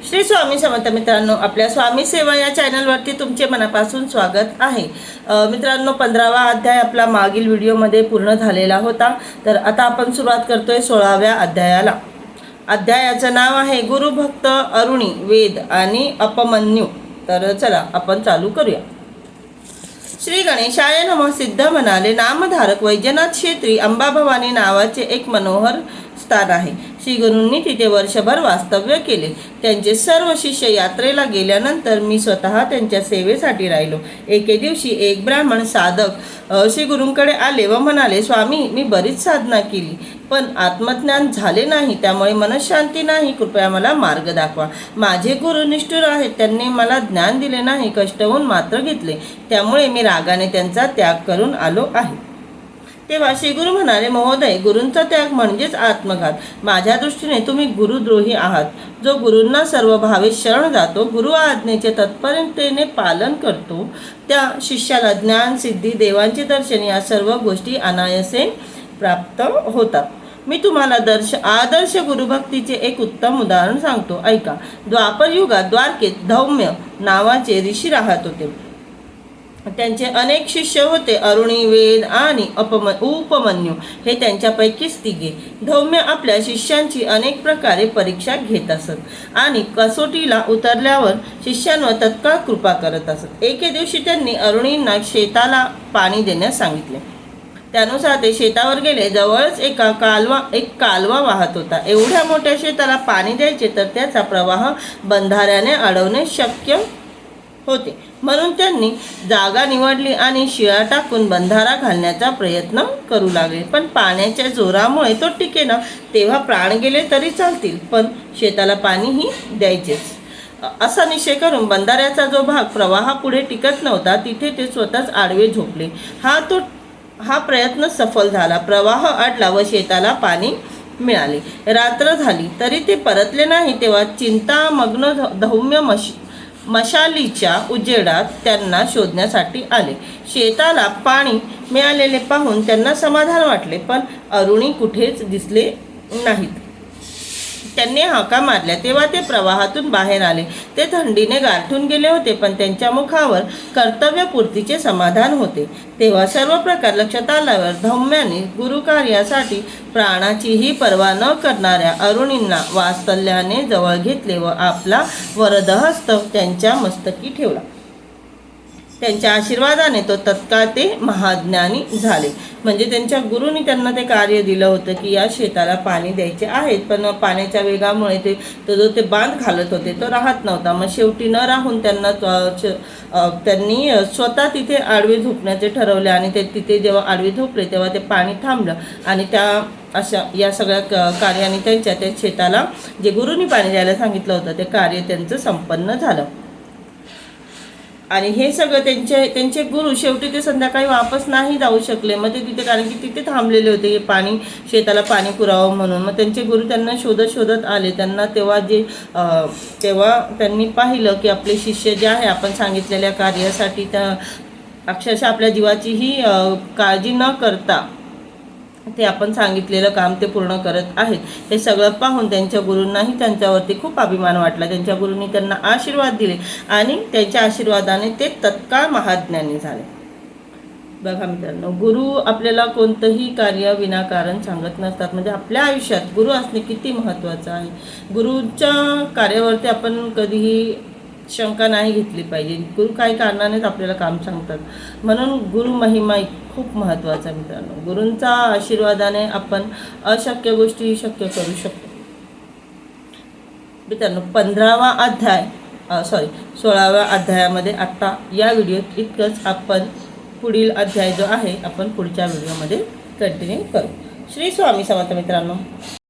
श्री स्वामी समर्थ मित्रांनो, आपल्या स्वामी सेवा या चॅनलवरती तुमचे मनापासून स्वागत आहे। मित्रांनो, 15वा अध्याय आपला मागील व्हिडिओमध्ये पूर्ण झालेला होता। तर आता आपण सुरुवात करतोय 16व्या अध्यायाला। अध्यायाचं नाव आहे गुरुभक्त अरुणी, वेद आणि अपमन्यू। तर चला आपण चालू करूया। श्री गणेशाय नमः। सिद्ध म्हणाले, नामधारक वैजनाथ क्षेत्री अंबाभवानी नावाचे एक मनोहर स्थान आहे। श्री गुरूंनी तिथे वर्षभर वास्तव्य केले। त्यांचे सर्व शिष्य यात्रेला गेल्यानंतर मी स्वतः त्यांच्या सेवेसाठी राहिलो। एके दिवशी एक ब्राह्मण साधक श्री गुरूंकडे आले व म्हणाले, स्वामी, मी बरीच साधना केली पण आत्मज्ञान झाले नाही, त्यामुळे मनशांती नाही, कृपया मला मार्ग दाखवा। माझे गुरु निष्ठुर आहेत, त्यांनी मला ज्ञान दिले नाही, कष्ट होऊन मात्र घेतले, त्यामुळे मी रागाने त्यांचा त्याग करून आलो आहे। तेव्हा श्री गुरु म्हणाले, महोदय, गुरूंचा त्याग म्हणजेच आत्मघात। माझ्या दृष्टीने तुम्ही गुरुद्रोही आहात। जो गुरूंना सर्व भावे शरण जातो, गुरु आज्ञेचे तत्परतेने पालन करतो, त्या शिष्याला ज्ञान, सिद्धी, देवांचे दर्शन या सर्व गोष्टी अनायासे प्राप्त होतात। मी तुम्हाला आदर्श गुरुभक्तीचे एक उत्तम उदाहरण सांगतो, ऐका। द्वापर युगात द्वारकेत धौम्य नावाचे ऋषी राहत होते। त्यांचे अनेक शिष्य होते। अरुणी, वेद आणि उपमन्यू हे त्यांच्यापैकीच तिघे। धौम्य आपल्या शिष्यांची अनेक प्रकारे परीक्षा घेत असत आणि कसोटीला उतरल्यावर शिष्यांवर तत्काळ कृपा करत असत। एके दिवशी त्यांनी अरुणींना शेताला पाणी देण्यास सांगितले। त्यानुसार ते शेतावर गेले। जवळच एक कालवा वाहत होता। एवढ्या मोठ्या शेताला पाणी द्यायचे तर त्याचा प्रवाह बंधाऱ्याने अडवणे शक्य होते, म्हणून त्यांनी जागा निवडली आणि शिळा टाकून बंधारा घालण्याचा प्रयत्न करू लागले। पण पाण्याच्या जोरामुळे तो टिकेना। तेव्हा प्राण गेले तरी चालतील, पण शेताला पाणीही द्यायचेच असा निश्चय करून बंधाऱ्याचा जो भाग प्रवाहापुढे टिकत नव्हता तिथे ते स्वतःच आडवे झोपले। हा प्रयत्न सफल झाला। प्रवाह अडला व शेताला पाणी मिळाले। रात्र झाली तरी ते परतले नाही। तेव्हा चिंतामग्न धौम्य मशालीच्या उजेडात त्यांना शोधण्यासाठी आले। शेताला पाणी मिळालेले पाहून त्यांना समाधान वाटले, पण अरुणी कुठेच दिसले नाहीत। त्यांनी हाका मारल्या तेव्हा ते प्रवाहातून बाहेर आले। ते थंडीने गारठून गेले होते, पण त्यांच्या मुखावर कर्तव्यपूर्तीचे समाधान होते। तेव्हा सर्व प्रकार लक्षात आल्यावर धौम्याने गुरुकार्यासाठी प्राणाचीही पर्वा न करणाऱ्या अरुणींना वात्सल्याने जवळ घेतले व आपला वरदहस्त त्यांच्या मस्तकी ठेवला। त्यांच्या आशीर्वादाने तो तत्काळ ते महाज्ञानी झाले। म्हणजे त्यांच्या गुरुनी त्यांना ते कार्य दिलं होतं की या शेताला पाणी द्यायचे आहेत, पण पाण्याच्या वेगामुळे जो ते बांध घालत होते तो राहत नव्हता। मग शेवटी न राहून त्यांनी स्वतः तिथे आडवे झोपण्याचे ठरवले आणि ते तिथे जेव्हा आडवे झोपले तेव्हा ते पाणी थांबलं आणि या सगळ्या कार्याने त्या शेताला जे गुरुनी पाणी द्यायला सांगितलं होतं ते कार्य त्यांचं संपन्न झालं। आणि हे सगळं त्यांचे गुरु शेवटी ते संध्याकाळी वापस नाही जाऊ शकले। मग ते तिथे, कारण की तिथे थांबलेले होते हे पाणी, शेताला पाणी पुरावं म्हणून। मग त्यांचे गुरु त्यांना शोधत आले। तेव्हा त्यांनी पाहिलं की आपले शिष्य जे आहे आपण सांगितलेल्या कार्यासाठी त्या अक्षरशः आपल्या जीवाचीही काळजी न करता ते आपण सांगितलेलं काम ते पूर्ण करत आहेत। हे सगळं पाहून त्यांच्या गुरूंनाही त्यांच्यावरती खूप अभिमान वाटला। त्यांच्या गुरूंनी त्यांना आशीर्वाद दिले आणि त्यांच्या आशीर्वादाने ते तत्काळ महाज्ञानी झाले। बघा मित्रांनो, गुरु आपल्याला कोणतंही कार्य विनाकारण सांगत नसतात। म्हणजे आपल्या आयुष्यात गुरु असणे किती महत्त्वाचं आहे। गुरूच्या कार्यावरती आपण कधीही शंका नाही घेतली पाहिजे। गुरु काही कारणानेच आपल्याला काम सांगतात, म्हणून गुरु महिमा खूप महत्त्वाचा आहे मित्रांनो। गुरूंचा आशीर्वादाने आपण अशक्य गोष्टी शक्य करू शकतो मित्रांनो। 16व्या अध्यायामध्ये आत्ता या व्हिडिओत इतकंच। आपण पुढील अध्याय जो आहे आपण पुढच्या व्हिडिओमध्ये कंटिन्यू करू। श्री स्वामी समर्थ मित्रांनो।